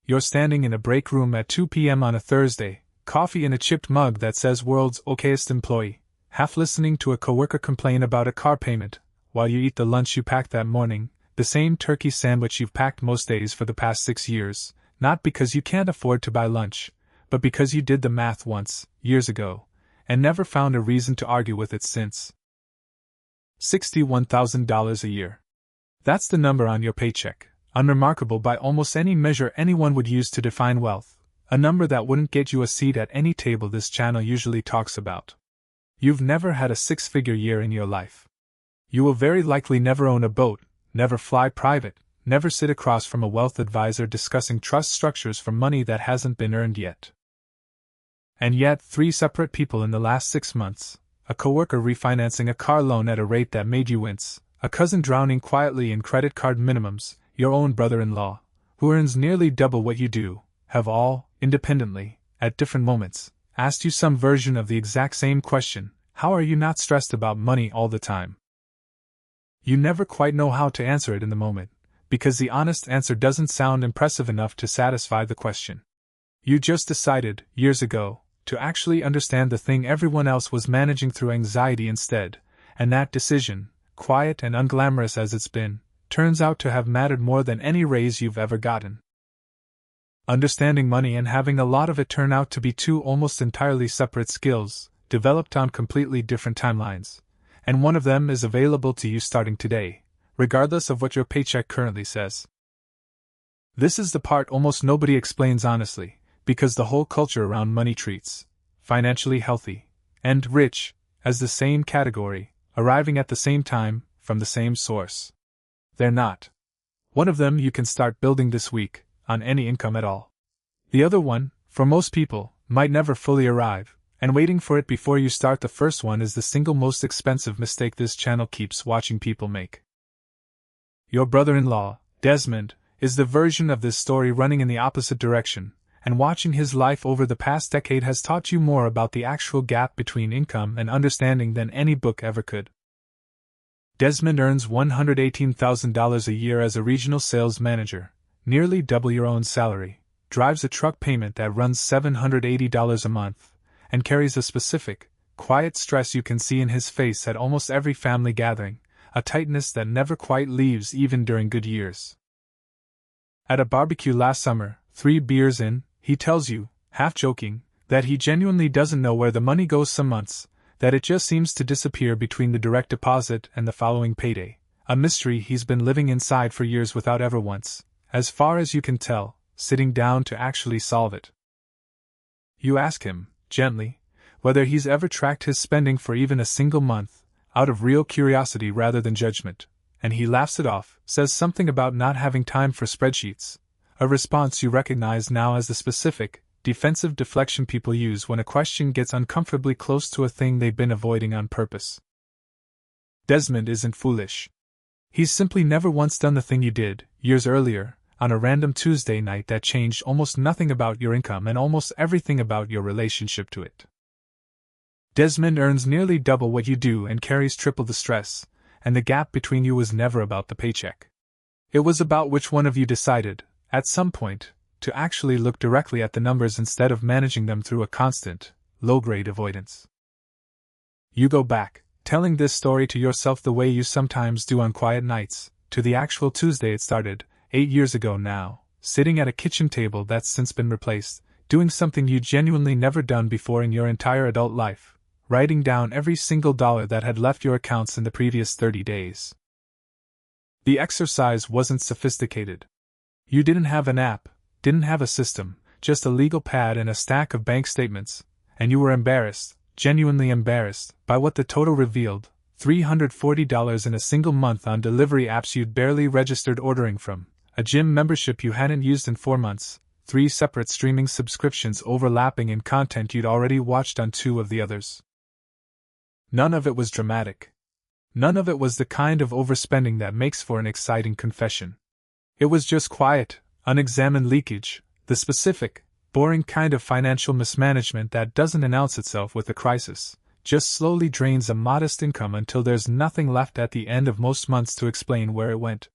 You're standing in a break room at 2 p.m. on a Thursday, coffee in a chipped mug that says world's okayest employee, half listening to a coworker complain about a car payment, while you eat the lunch you packed that morning, the same turkey sandwich you've packed most days for the past 6 years, not because you can't afford to buy lunch, but because you did the math once, years ago, and never found a reason to argue with it since. $61,000 a year. That's the number on your paycheck, unremarkable by almost any measure anyone would use to define wealth, a number that wouldn't get you a seat at any table this channel usually talks about. You've never had a six-figure year in your life. You will very likely never own a boat, never fly private, never sit across from a wealth advisor discussing trust structures for money that hasn't been earned yet. And yet, 3 separate people in the last 6 months, a coworker refinancing a car loan at a rate that made you wince, a cousin drowning quietly in credit card minimums, your own brother-in-law, who earns nearly double what you do, have all, independently, at different moments, asked you some version of the exact same question: how are you not stressed about money all the time? You never quite know how to answer it in the moment, because the honest answer doesn't sound impressive enough to satisfy the question. You just decided, years ago, to actually understand the thing everyone else was managing through anxiety instead, and that decision, quiet and unglamorous as it's been, turns out to have mattered more than any raise you've ever gotten. Understanding money and having a lot of it turn out to be 2 almost entirely separate skills, developed on completely different timelines, and one of them is available to you starting today, regardless of what your paycheck currently says. This is the part almost nobody explains honestly, because the whole culture around money treats financially healthy and rich as the same category, arriving at the same time, from the same source. They're not. One of them you can start building this week, on any income at all. The other one, for most people, might never fully arrive, and waiting for it before you start the first one is the single most expensive mistake this channel keeps watching people make. Your brother-in-law, Desmond, is the version of this story running in the opposite direction, and watching his life over the past decade has taught you more about the actual gap between income and understanding than any book ever could. Desmond earns $118,000 a year as a regional sales manager, nearly double your own salary, drives a truck payment that runs $780 a month, and carries a specific, quiet stress you can see in his face at almost every family gathering, a tightness that never quite leaves even during good years. At a barbecue last summer, 3 beers in, he tells you, half joking, that he genuinely doesn't know where the money goes some months, that it just seems to disappear between the direct deposit and the following payday, a mystery he's been living inside for years without ever once, as far as you can tell, sitting down to actually solve it. You ask him, gently, whether he's ever tracked his spending for even a single month, out of real curiosity rather than judgment, and he laughs it off, says something about not having time for spreadsheets, a response you recognize now as the specific, defensive deflection people use when a question gets uncomfortably close to a thing they've been avoiding on purpose. Desmond isn't foolish. He's simply never once done the thing you did, years earlier, on a random Tuesday night that changed almost nothing about your income and almost everything about your relationship to it. Desmond earns nearly double what you do and carries triple the stress, and the gap between you was never about the paycheck. It was about which one of you decided, at some point, to actually look directly at the numbers instead of managing them through a constant, low-grade avoidance. You go back, telling this story to yourself the way you sometimes do on quiet nights, to the actual Tuesday it started, 8 years ago now, sitting at a kitchen table that's since been replaced, doing something you genuinely never done before in your entire adult life, writing down every single dollar that had left your accounts in the previous 30 days. The exercise wasn't sophisticated. You didn't have an app, didn't have a system, just a legal pad and a stack of bank statements, and you were embarrassed, genuinely embarrassed, by what the total revealed, $340 in a single month on delivery apps you'd barely registered ordering from, a gym membership you hadn't used in 4 months, 3 separate streaming subscriptions overlapping in content you'd already watched on 2 of the others. None of it was dramatic. None of it was the kind of overspending that makes for an exciting confession. It was just quiet, unexamined leakage, the specific, boring kind of financial mismanagement that doesn't announce itself with a crisis, just slowly drains a modest income until there's nothing left at the end of most months to explain where it went.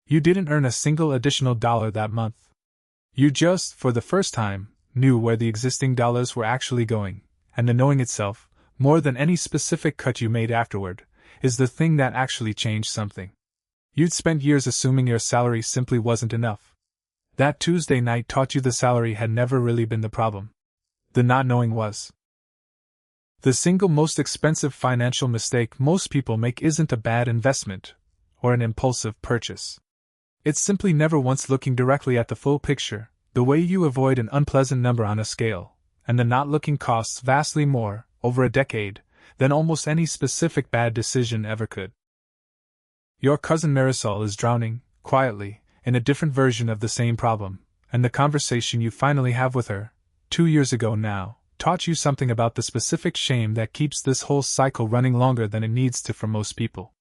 You didn't earn a single additional dollar that month. You just, for the first time, knew where the existing dollars were actually going, and the knowing itself, more than any specific cut you made afterward, is the thing that actually changed something. You'd spent years assuming your salary simply wasn't enough. That Tuesday night taught you the salary had never really been the problem. The not knowing was. The single most expensive financial mistake most people make isn't a bad investment or an impulsive purchase. It's simply never once looking directly at the full picture, the way you avoid an unpleasant number on a scale, and the not looking costs vastly more, over a decade, than almost any specific bad decision ever could. Your cousin Marisol is drowning, quietly, in a different version of the same problem, and the conversation you finally have with her, 2 years ago now, taught you something about the specific shame that keeps this whole cycle running longer than it needs to for most people.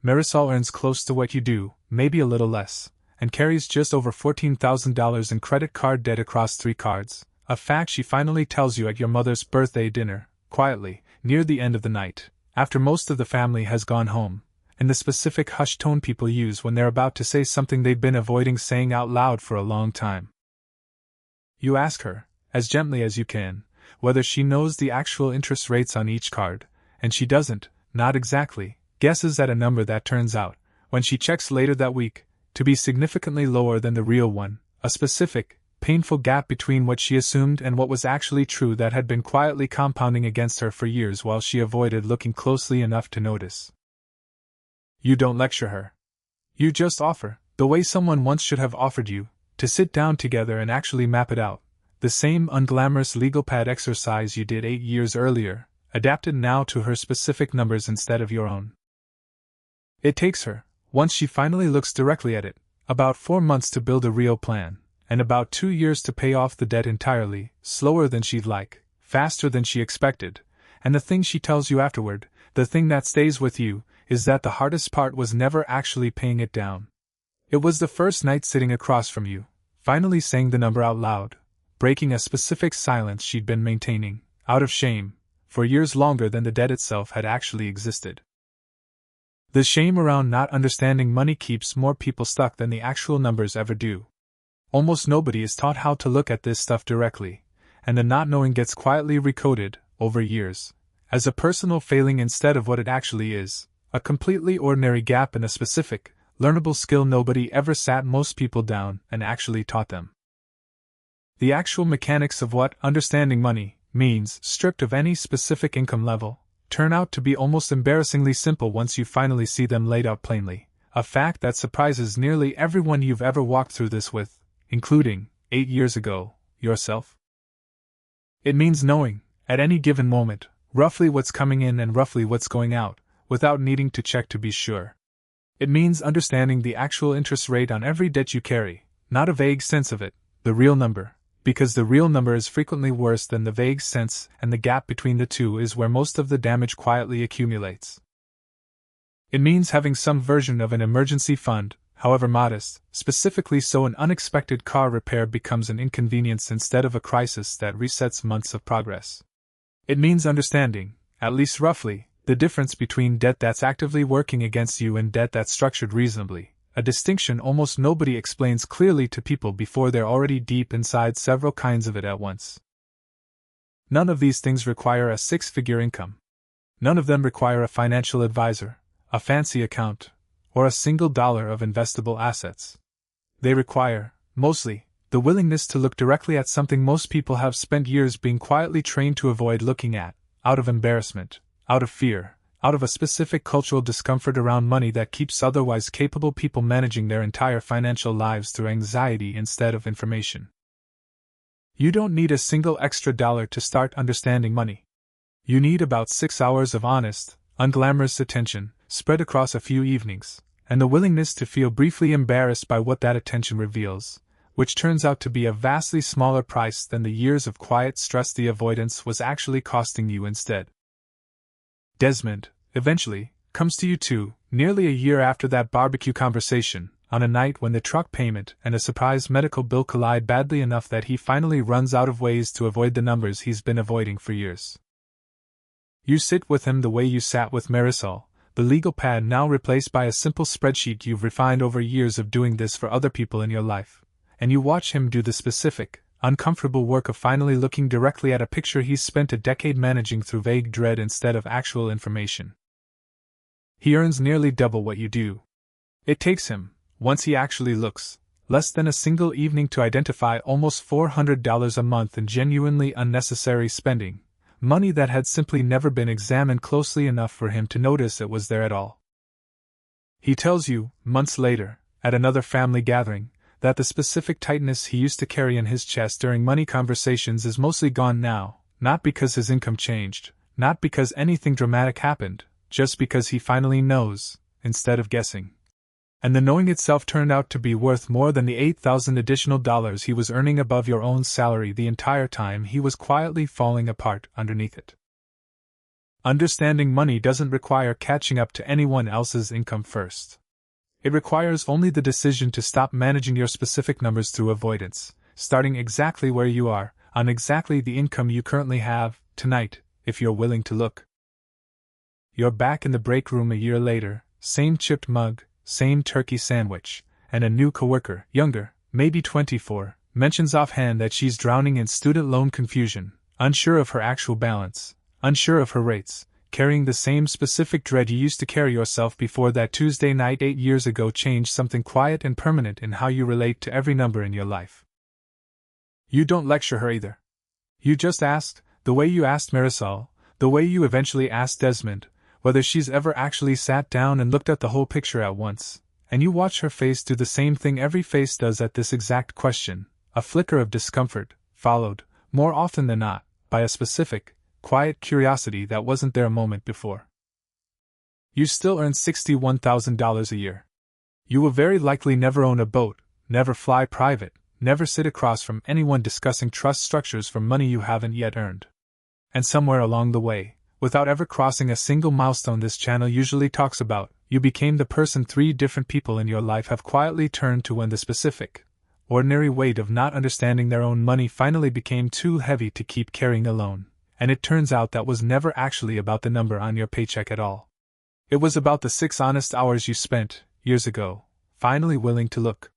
Marisol earns close to what you do, maybe a little less, and carries just over $14,000 in credit card debt across 3 cards, a fact she finally tells you at your mother's birthday dinner, quietly, near the end of the night, after most of the family has gone home, in the specific hushed tone people use when they're about to say something they've been avoiding saying out loud for a long time. You ask her, as gently as you can, whether she knows the actual interest rates on each card, and she doesn't, not exactly, guesses at a number that turns out, when she checks later that week, to be significantly lower than the real one, a specific, painful gap between what she assumed and what was actually true that had been quietly compounding against her for years while she avoided looking closely enough to notice. You don't lecture her. You just offer, the way someone once should have offered you, to sit down together and actually map it out, the same unglamorous legal pad exercise you did 8 years earlier, adapted now to her specific numbers instead of your own. It takes her, once she finally looks directly at it, about 4 months to build a real plan, and about 2 years to pay off the debt entirely, slower than she'd like, faster than she expected, and the thing she tells you afterward, the thing that stays with you, is that the hardest part was never actually paying it down. It was the first night sitting across from you, finally saying the number out loud, breaking a specific silence she'd been maintaining, out of shame, for years longer than the debt itself had actually existed. The shame around not understanding money keeps more people stuck than the actual numbers ever do. Almost nobody is taught how to look at this stuff directly, and the not knowing gets quietly recoded, over years, as a personal failing instead of what it actually is, a completely ordinary gap in a specific, learnable skill nobody ever sat most people down and actually taught them. The actual mechanics of what understanding money means, stripped of any specific income level, turn out to be almost embarrassingly simple once you finally see them laid out plainly, a fact that surprises nearly everyone you've ever walked through this with, including, 8 years ago, yourself. It means knowing, at any given moment, roughly what's coming in and roughly what's going out, without needing to check to be sure. It means understanding the actual interest rate on every debt you carry, not a vague sense of it, the real number, because the real number is frequently worse than the vague sense, and the gap between the two is where most of the damage quietly accumulates. It means having some version of an emergency fund, however modest, specifically so an unexpected car repair becomes an inconvenience instead of a crisis that resets months of progress. It means understanding, at least roughly, the difference between debt that's actively working against you and debt that's structured reasonably, a distinction almost nobody explains clearly to people before they're already deep inside several kinds of it at once. None of these things require a 6-figure income. None of them require a financial advisor, a fancy account, or a single dollar of investable assets. They require, mostly, the willingness to look directly at something most people have spent years being quietly trained to avoid looking at, out of embarrassment, out of fear, out of a specific cultural discomfort around money that keeps otherwise capable people managing their entire financial lives through anxiety instead of information. You don't need a single extra dollar to start understanding money. You need about 6 hours of honest, unglamorous attention, spread across a few evenings, and the willingness to feel briefly embarrassed by what that attention reveals, which turns out to be a vastly smaller price than the years of quiet stress the avoidance was actually costing you instead. Desmond, eventually, comes to you too, nearly a year after that barbecue conversation, on a night when the truck payment and a surprise medical bill collide badly enough that he finally runs out of ways to avoid the numbers he's been avoiding for years. You sit with him the way you sat with Marisol, the legal pad now replaced by a simple spreadsheet you've refined over years of doing this for other people in your life, and you watch him do the specific, uncomfortable work of finally looking directly at a picture he's spent a decade managing through vague dread instead of actual information. He earns nearly double what you do. It takes him, once he actually looks, less than a single evening to identify almost $400 a month in genuinely unnecessary spending, money that had simply never been examined closely enough for him to notice it was there at all. He tells you, months later, at another family gathering, that the specific tightness he used to carry in his chest during money conversations is mostly gone now, not because his income changed, not because anything dramatic happened, just because he finally knows, instead of guessing. And the knowing itself turned out to be worth more than the $8,000 additional dollars he was earning above your own salary the entire time he was quietly falling apart underneath it. Understanding money doesn't require catching up to anyone else's income first. It requires only the decision to stop managing your specific numbers through avoidance, starting exactly where you are, on exactly the income you currently have, tonight, if you're willing to look. You're back in the break room a year later, same chipped mug, same turkey sandwich, and a new coworker, younger, maybe 24, mentions offhand that she's drowning in student loan confusion, unsure of her actual balance, unsure of her rates, carrying the same specific dread you used to carry yourself before that Tuesday night 8 years ago changed something quiet and permanent in how you relate to every number in your life. You don't lecture her either. You just ask, the way you asked Marisol, the way you eventually asked Desmond, whether she's ever actually sat down and looked at the whole picture at once, and you watch her face do the same thing every face does at this exact question, a flicker of discomfort, followed, more often than not, by a specific, quiet curiosity that wasn't there a moment before. You still earn $61,000 a year. You will very likely never own a boat, never fly private, never sit across from anyone discussing trust structures for money you haven't yet earned. And somewhere along the way, without ever crossing a single milestone this channel usually talks about, you became the person 3 different people in your life have quietly turned to when the specific, ordinary weight of not understanding their own money finally became too heavy to keep carrying alone. And it turns out that was never actually about the number on your paycheck at all. It was about the 6 honest hours you spent, years ago, finally willing to look.